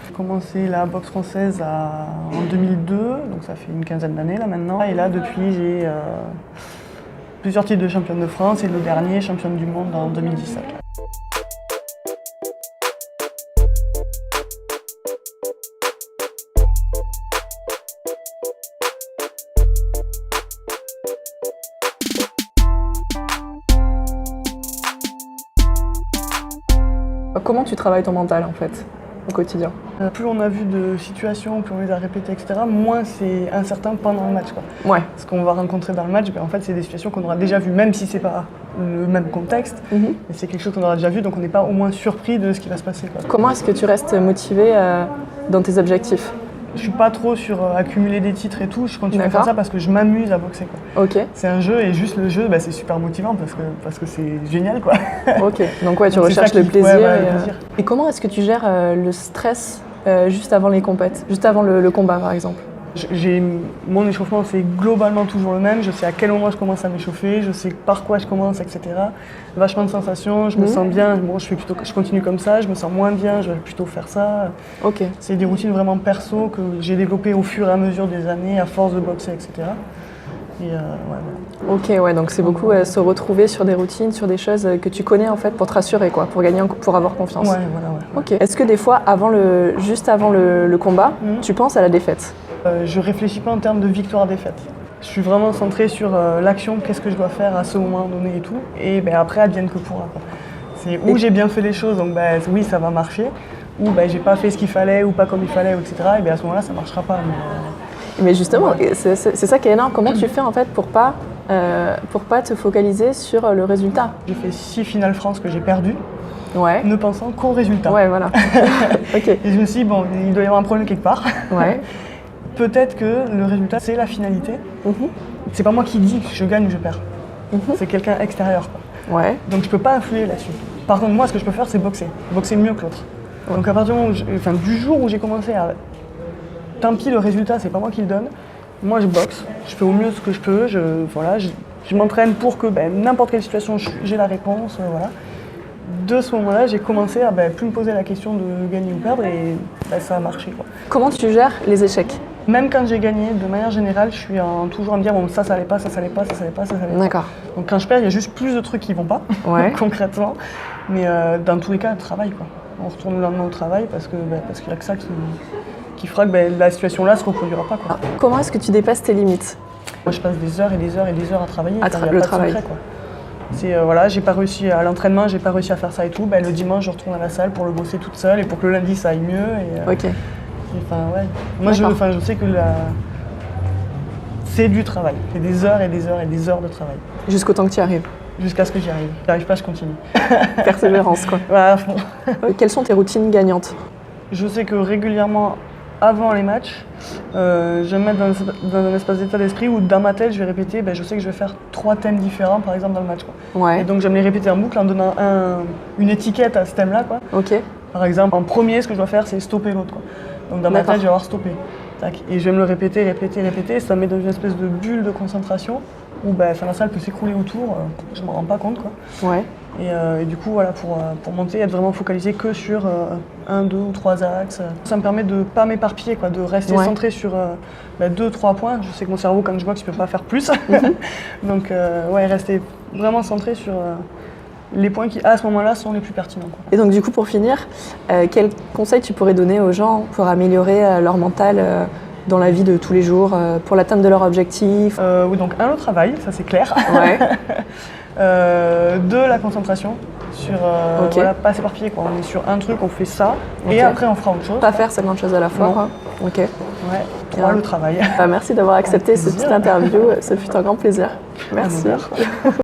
J'ai commencé la boxe française en 2002, donc ça fait une quinzaine d'années là maintenant. Et là depuis j'ai plusieurs titres de championne de France et le dernier championne du monde en 2017. Comment tu travailles ton mental en fait au quotidien? Plus on a vu de situations, plus on les a répétées, etc., moins c'est incertain pendant le match, quoi. Ouais. Ce qu'on va rencontrer dans le match, en fait, c'est des situations qu'on aura déjà vues, même si c'est pas le même contexte, mais c'est quelque chose qu'on aura déjà vu, donc on n'est pas au moins surpris de ce qui va se passer, quoi. Comment est-ce que tu restes motivé dans tes objectifs? Je suis pas trop sur accumuler des titres et tout, je continue à faire ça parce que je m'amuse à boxer, quoi. Ok. C'est un jeu et juste le jeu, c'est super motivant parce que c'est génial, quoi. Ok, donc ouais, tu recherches le plaisir. Et comment est-ce que tu gères le stress juste avant les compètes, juste avant le combat par exemple? Mon échauffement, c'est globalement toujours le même. Je sais à quel moment je commence à m'échauffer, je sais par quoi je commence, etc. Vachement de sensations, je me sens bien. Bon, je continue comme ça, je me sens moins bien, je vais plutôt faire ça. Ok. C'est des routines vraiment perso que j'ai développées au fur et à mesure des années, à force de boxer, etc. Et Ok, ouais, donc c'est beaucoup se retrouver sur des routines, sur des choses que tu connais en fait pour te rassurer, quoi, pour gagner, pour avoir confiance. Ouais, voilà, ouais. Ok. Est-ce que des fois, juste avant le combat, tu penses à la défaite? Je réfléchis pas en termes de victoire-défaite. Je suis vraiment centrée sur l'action, qu'est-ce que je dois faire à ce moment donné et tout. Et après, advienne que pourra, quoi. C'est où j'ai bien fait les choses, donc oui, ça va marcher. Ou j'ai pas fait ce qu'il fallait ou pas comme il fallait, etc. Et à ce moment-là, ça marchera pas. Mais justement, c'est ça qui est énorme. Comment tu fais en fait pour pas te focaliser sur le résultat? J'ai fait 6 finales France que j'ai perdues, ouais, ne pensant qu'au résultat. Ouais, voilà. Ok. Et je me suis dit, bon, il doit y avoir un problème quelque part. Ouais. Peut-être que le résultat, c'est la finalité. C'est pas moi qui dis que je gagne ou je perds. C'est quelqu'un extérieur, quoi. Ouais. Donc je peux pas influer là-dessus. Par contre, moi, ce que je peux faire, c'est boxer. Boxer mieux que l'autre. Ouais. Donc à partir du jour où j'ai commencé à... Tant pis, le résultat, c'est pas moi qui le donne. Moi, je boxe. Je fais au mieux ce que je peux. Je m'entraîne pour que n'importe quelle situation, j'ai la réponse. Voilà. De ce moment-là, j'ai commencé à plus me poser la question de gagner ou perdre et ça a marché, quoi. Comment tu gères les échecs? Même quand j'ai gagné, de manière générale, je suis toujours à me dire bon, ça allait pas, ça allait pas, ça allait pas, ça allait pas. D'accord. Donc quand je perds, il y a juste plus de trucs qui vont pas, concrètement. Mais dans tous les cas, le travail, quoi. On retourne le lendemain au travail parce qu'il y a que ça qui fera que la situation là se reproduira pas, quoi. Comment est-ce que tu dépasses tes limites? Moi, je passe des heures et des heures et des heures à travailler. Le travail. Secret, quoi. C'est j'ai pas réussi à l'entraînement, j'ai pas réussi à faire ça et tout. Le dimanche, je retourne à la salle pour le bosser toute seule et pour que le lundi ça aille mieux. Et, ok. Moi, je sais que c'est du travail. C'est des heures et des heures et des heures de travail. Jusqu'au temps que tu y arrives. Jusqu'à ce que j'y arrive. J'y arrive pas, je continue. Persévérance, quoi. Voilà. Quelles sont tes routines gagnantes? Je sais que régulièrement, avant les matchs, je vais me mettre dans un espace d'état d'esprit où dans ma tête, je vais répéter, je sais que je vais faire 3 thèmes différents, par exemple, dans le match, quoi. Ouais. Et donc, je vais me les répéter en boucle en donnant une étiquette à ce thème-là, quoi. Ok. Par exemple, en premier, ce que je dois faire, c'est stopper l'autre, quoi. Donc, dans ma tête, je vais avoir stoppé. Tac. Et je vais me le répéter, et ça me met dans une espèce de bulle de concentration où la salle peut s'écrouler autour, je m'en rends pas compte, quoi. Ouais. Et du coup, voilà, pour monter, être vraiment focalisé que sur 1, 2 ou 3 axes. Ça me permet de ne pas m'éparpiller, quoi, de rester centré sur 2, 3 points. Je sais que mon cerveau, quand je boxe, il ne peut pas faire plus. Donc, rester vraiment centré sur les points qui, à ce moment-là, sont les plus pertinents, quoi. Et donc, du coup, pour finir, quels conseils tu pourrais donner aux gens pour améliorer leur mental dans la vie de tous les jours, pour l'atteinte de leur objectif? Oui, donc le travail, ça c'est clair. Ouais. 2, la concentration sur pas s'éparpiller, quoi. On est sur un truc, on fait ça, et après on fera autre chose. Pas faire 50 choses à la fois, quoi. Ok. Ouais. 3, le travail. Merci d'avoir accepté cette petite interview, ce fut un grand plaisir. Merci.